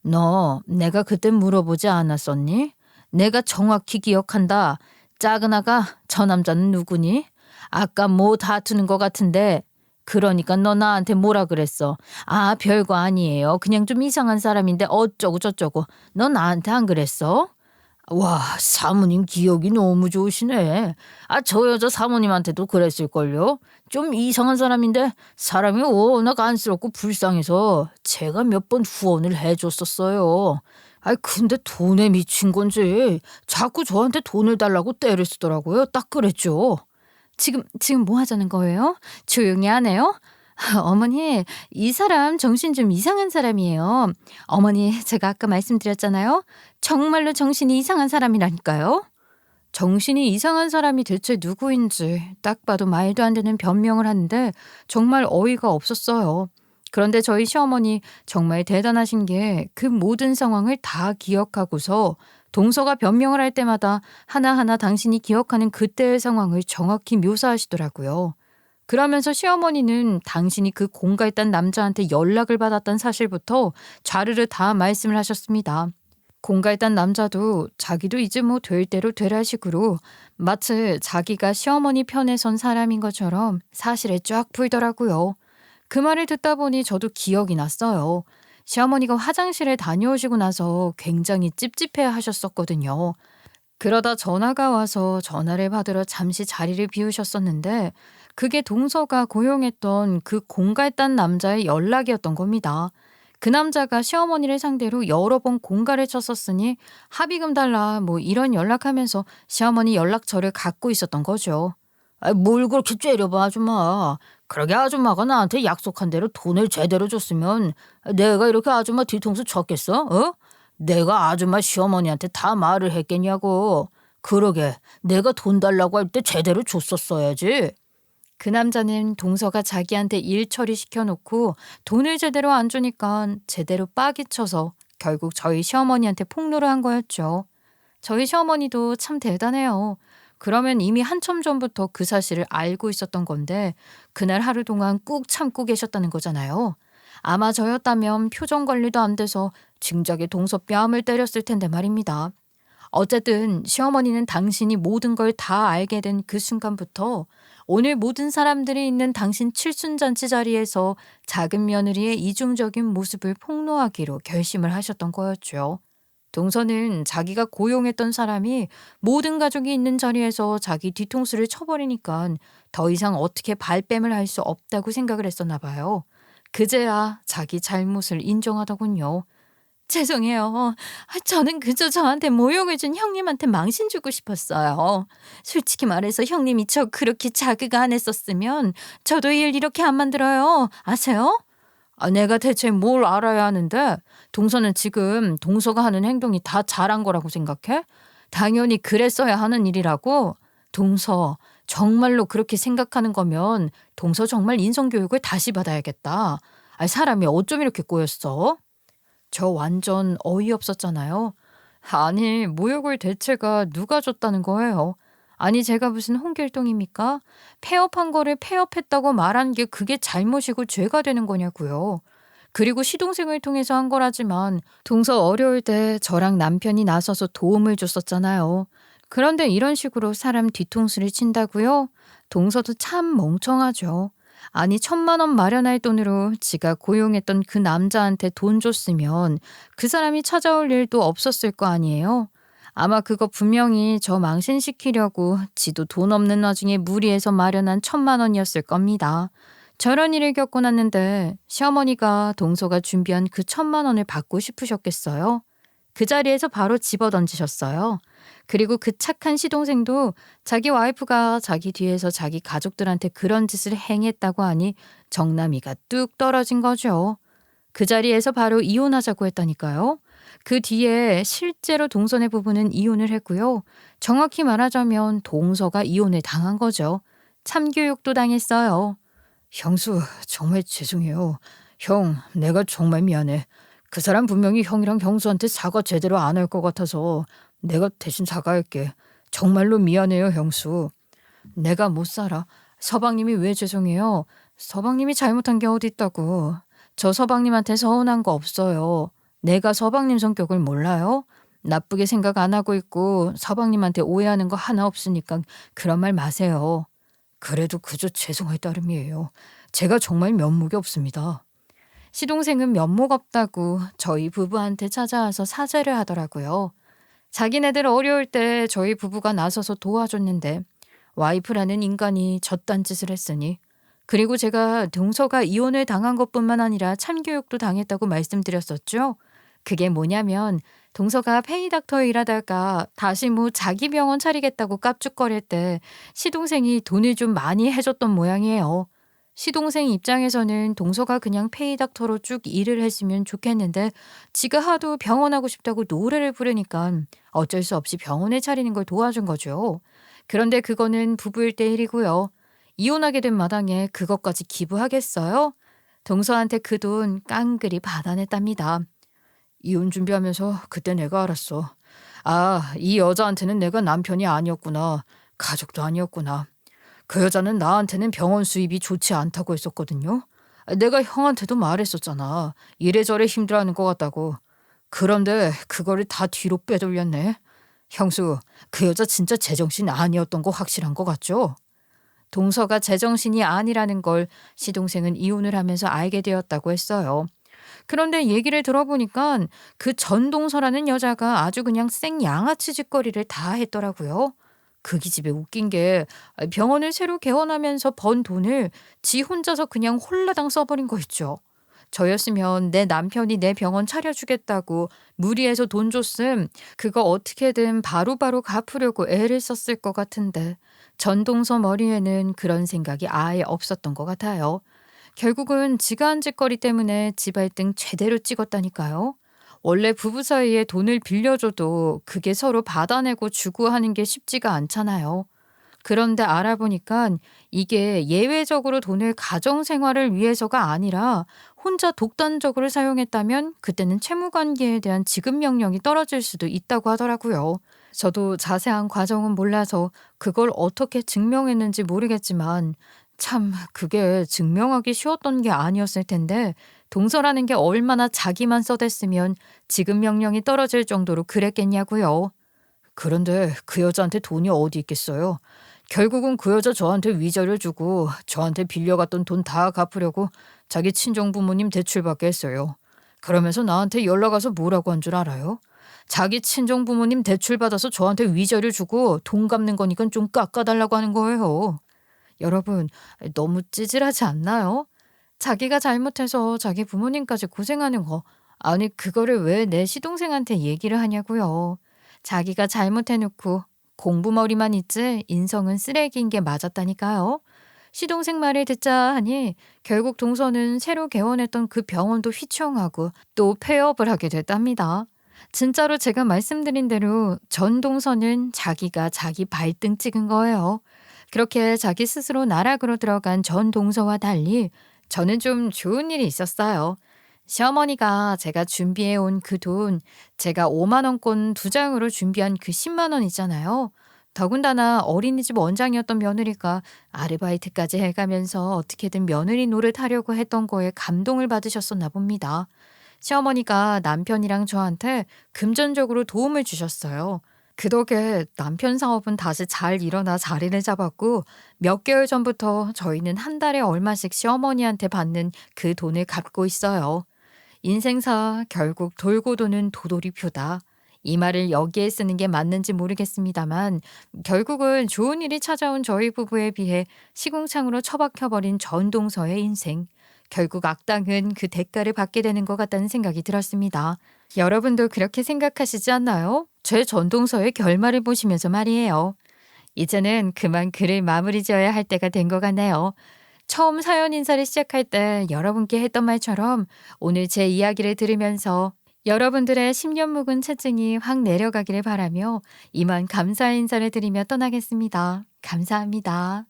A: 너 내가 그때 물어보지 않았었니? 내가 정확히 기억한다. 작은 아가 저 남자는 누구니? 아까 뭐 다투는 것 같은데 그러니까 너 나한테 뭐라 그랬어? 별거 아니에요. 그냥 좀 이상한 사람인데 어쩌고 저쩌고. 너 나한테 안 그랬어?
B: 와, 사모님 기억이 너무 좋으시네. 저 여자 사모님한테도 그랬을걸요? 좀 이상한 사람인데 사람이 워낙 안쓰럽고 불쌍해서 제가 몇 번 후원을 해줬었어요. 근데 돈에 미친 건지 자꾸 저한테 돈을 달라고 떼를 쓰더라고요. 딱 그랬죠.
A: 지금 뭐 하자는 거예요? 조용히 하네요? 어머니, 이 사람 정신 좀 이상한 사람이에요. 어머니, 제가 아까 말씀드렸잖아요. 정말로 정신이 이상한 사람이라니까요. 정신이 이상한 사람이 대체 누구인지 딱 봐도 말도 안 되는 변명을 하는데 정말 어이가 없었어요. 그런데 저희 시어머니 정말 대단하신 게 그 모든 상황을 다 기억하고서 동서가 변명을 할 때마다 하나하나 당신이 기억하는 그때의 상황을 정확히 묘사하시더라고요. 그러면서 시어머니는 당신이 그 공갈단 남자한테 연락을 받았던 사실부터 좌르르 다 말씀을 하셨습니다. 공갈단 남자도 자기도 이제 뭐 될 대로 되라 식으로 마치 자기가 시어머니 편에 선 사람인 것처럼 사실에 쫙 풀더라고요. 그 말을 듣다 보니 저도 기억이 났어요. 시어머니가 화장실에 다녀오시고 나서 굉장히 찝찝해 하셨었거든요. 그러다 전화가 와서 전화를 받으러 잠시 자리를 비우셨었는데 그게 동서가 고용했던 그 공갈단 남자의 연락이었던 겁니다. 그 남자가 시어머니를 상대로 여러 번 공갈을 쳤었으니 합의금 달라 뭐 이런 연락하면서 시어머니 연락처를 갖고 있었던 거죠.
B: 뭘 그렇게 째려봐, 아줌마. 그러게 아줌마가 나한테 약속한 대로 돈을 제대로 줬으면 내가 이렇게 아줌마 뒤통수 쳤겠어? 어? 내가 아줌마 시어머니한테 다 말을 했겠냐고. 그러게 내가 돈 달라고 할 때 제대로 줬었어야지.
A: 그 남자는 동서가 자기한테 일 처리시켜놓고 돈을 제대로 안 주니까 제대로 빡이 쳐서 결국 저희 시어머니한테 폭로를 한 거였죠. 저희 시어머니도 참 대단해요. 그러면 이미 한참 전부터 그 사실을 알고 있었던 건데 그날 하루 동안 꾹 참고 계셨다는 거잖아요. 아마 저였다면 표정 관리도 안 돼서 진작에 동서 뺨을 때렸을 텐데 말입니다. 어쨌든 시어머니는 당신이 모든 걸 다 알게 된 그 순간부터 오늘 모든 사람들이 있는 당신 칠순잔치 자리에서 작은 며느리의 이중적인 모습을 폭로하기로 결심을 하셨던 거였죠. 동서는 자기가 고용했던 사람이 모든 가족이 있는 자리에서 자기 뒤통수를 쳐버리니까 더 이상 어떻게 발뺌을 할 수 없다고 생각을 했었나 봐요. 그제야 자기 잘못을 인정하더군요. 죄송해요. 저는 그저 저한테 모욕을 준 형님한테 망신 주고 싶었어요. 솔직히 말해서 형님이 저 그렇게 자극 안 했었으면 저도 일 이렇게 안 만들어요. 아세요? 내가 대체 뭘 알아야 하는데 동서는 지금 동서가 하는 행동이 다 잘한 거라고 생각해? 당연히 그랬어야 하는 일이라고. 동서 정말로 그렇게 생각하는 거면 동서 정말 인성교육을 다시 받아야겠다. 사람이 어쩜 이렇게 꼬였어? 저 완전 어이없었잖아요. 아니, 모욕을 대체가 누가 줬다는 거예요? 아니, 제가 무슨 홍길동입니까? 폐업한 거를 폐업했다고 말한 게 그게 잘못이고 죄가 되는 거냐고요. 그리고 시동생을 통해서 한 거라지만 동서 어려울 때 저랑 남편이 나서서 도움을 줬었잖아요. 그런데 이런 식으로 사람 뒤통수를 친다고요? 동서도 참 멍청하죠. 아니 1,000만 원 마련할 돈으로 지가 고용했던 그 남자한테 돈 줬으면 그 사람이 찾아올 일도 없었을 거 아니에요. 아마 그거 분명히 저 망신시키려고 지도 돈 없는 와중에 무리해서 마련한 1,000만 원이었을 겁니다. 저런 일을 겪고 났는데 시어머니가 동서가 준비한 그 1,000만 원을 받고 싶으셨겠어요? 그 자리에서 바로 집어던지셨어요. 그리고 그 착한 시동생도 자기 와이프가 자기 뒤에서 자기 가족들한테 그런 짓을 행했다고 하니 정남이가 뚝 떨어진 거죠. 그 자리에서 바로 이혼하자고 했다니까요. 그 뒤에 실제로 동선의 부부는 이혼을 했고요. 정확히 말하자면 동서가 이혼을 당한 거죠. 참교육도 당했어요.
B: 형수, 정말 죄송해요. 형, 내가 정말 미안해. 그 사람 분명히 형이랑 형수한테 사과 제대로 안 할 것 같아서 내가 대신 사과할게. 정말로 미안해요, 형수.
A: 내가 못 살아. 서방님이 왜 죄송해요? 서방님이 잘못한 게 어디 있다고. 저 서방님한테 서운한 거 없어요. 내가 서방님 성격을 몰라요? 나쁘게 생각 안 하고 있고 서방님한테 오해하는 거 하나 없으니까 그런 말 마세요.
B: 그래도 그저 죄송할 따름이에요. 제가 정말 면목이 없습니다.
A: 시동생은 면목 없다고 저희 부부한테 찾아와서 사죄를 하더라고요. 자기네들 어려울 때 저희 부부가 나서서 도와줬는데 와이프라는 인간이 저딴 짓을 했으니. 그리고 제가 동서가 이혼을 당한 것뿐만 아니라 참교육도 당했다고 말씀드렸었죠. 그게 뭐냐면 동서가 페이닥터 일하다가 다시 뭐 자기 병원 차리겠다고 깝죽거릴 때 시동생이 돈을 좀 많이 해줬던 모양이에요. 시동생 입장에서는 동서가 그냥 페이닥터로 쭉 일을 했으면 좋겠는데 지가 하도 병원하고 싶다고 노래를 부르니까 어쩔 수 없이 병원을 차리는 걸 도와준 거죠. 그런데 그거는 부부일 때 일이고요. 이혼하게 된 마당에 그것까지 기부하겠어요? 동서한테 그 돈 깡그리 받아냈답니다. 이혼 준비하면서 그때 내가 알았어. 아, 이 여자한테는 내가 남편이 아니었구나. 가족도 아니었구나. 그 여자는 나한테는 병원 수입이 좋지 않다고 했었거든요. 내가 형한테도 말했었잖아. 이래저래 힘들어하는 것 같다고. 그런데 그거를 다 뒤로 빼돌렸네. 형수, 그 여자 진짜 제정신 아니었던 거 확실한 것 같죠? 동서가 제정신이 아니라는 걸 시동생은 이혼을 하면서 알게 되었다고 했어요. 그런데 얘기를 들어보니까 그 전동서라는 여자가 아주 그냥 생양아치 짓거리를 다 했더라고요. 그 기집애 웃긴 게 병원을 새로 개원하면서 번 돈을 지 혼자서 그냥 홀라당 써버린 거 있죠. 저였으면 내 남편이 내 병원 차려주겠다고 무리해서 돈 줬음 그거 어떻게든 바로바로 갚으려고 애를 썼을 것 같은데 전동서 머리에는 그런 생각이 아예 없었던 것 같아요. 결국은 지가 한 짓거리 때문에 지발등 제대로 찍었다니까요. 원래 부부 사이에 돈을 빌려줘도 그게 서로 받아내고 주고 하는 게 쉽지가 않잖아요. 그런데 알아보니까 이게 예외적으로 돈을 가정생활을 위해서가 아니라 혼자 독단적으로 사용했다면 그때는 채무관계에 대한 지급 명령이 떨어질 수도 있다고 하더라고요. 저도 자세한 과정은 몰라서 그걸 어떻게 증명했는지 모르겠지만 참 그게 증명하기 쉬웠던 게 아니었을 텐데 동서라는 게 얼마나 자기만 써댔으면 지급 명령이 떨어질 정도로 그랬겠냐고요. 그런데 그 여자한테 돈이 어디 있겠어요. 결국은 그 여자 저한테 위자료 주고 저한테 빌려갔던 돈 다 갚으려고 자기 친정 부모님 대출받게 했어요. 그러면서 나한테 연락 와서 뭐라고 한 줄 알아요? 자기 친정 부모님 대출받아서 저한테 위자료 주고 돈 갚는 거니까 좀 깎아달라고 하는 거예요. 여러분, 너무 찌질하지 않나요? 자기가 잘못해서 자기 부모님까지 고생하는 거. 아니, 그거를 왜 내 시동생한테 얘기를 하냐고요. 자기가 잘못해놓고 공부머리만 있지 인성은 쓰레기인 게 맞았다니까요. 시동생 말을 듣자 하니 결국 동서는 새로 개원했던 그 병원도 휘청하고 또 폐업을 하게 됐답니다. 진짜로 제가 말씀드린 대로 전동서는 자기가 자기 발등 찍은 거예요. 그렇게 자기 스스로 나락으로 들어간 전동서와 달리 저는 좀 좋은 일이 있었어요. 시어머니가 제가 준비해 온 그 돈, 제가 5만 원권 2장으로 준비한 그 10만 원 있잖아요. 더군다나 어린이집 원장이었던 며느리가 아르바이트까지 해가면서 어떻게든 며느리 노릇하려고 했던 거에 감동을 받으셨었나 봅니다. 시어머니가 남편이랑 저한테 금전적으로 도움을 주셨어요. 그 덕에 남편 사업은 다시 잘 일어나 자리를 잡았고 몇 개월 전부터 저희는 한 달에 얼마씩 시어머니한테 받는 그 돈을 갚고 있어요. 인생사 결국 돌고 도는 도돌이표다. 이 말을 여기에 쓰는 게 맞는지 모르겠습니다만 결국은 좋은 일이 찾아온 저희 부부에 비해 시궁창으로 처박혀버린 전동서의 인생. 결국 악당은 그 대가를 받게 되는 것 같다는 생각이 들었습니다. 여러분도 그렇게 생각하시지 않나요? 제 전동서의 결말을 보시면서 말이에요. 이제는 그만 글을 마무리 지어야 할 때가 된 것 같네요. 처음 사연 인사를 시작할 때 여러분께 했던 말처럼 오늘 제 이야기를 들으면서 여러분들의 10년 묵은 채증이 확 내려가기를 바라며 이만 감사 인사를 드리며 떠나겠습니다. 감사합니다.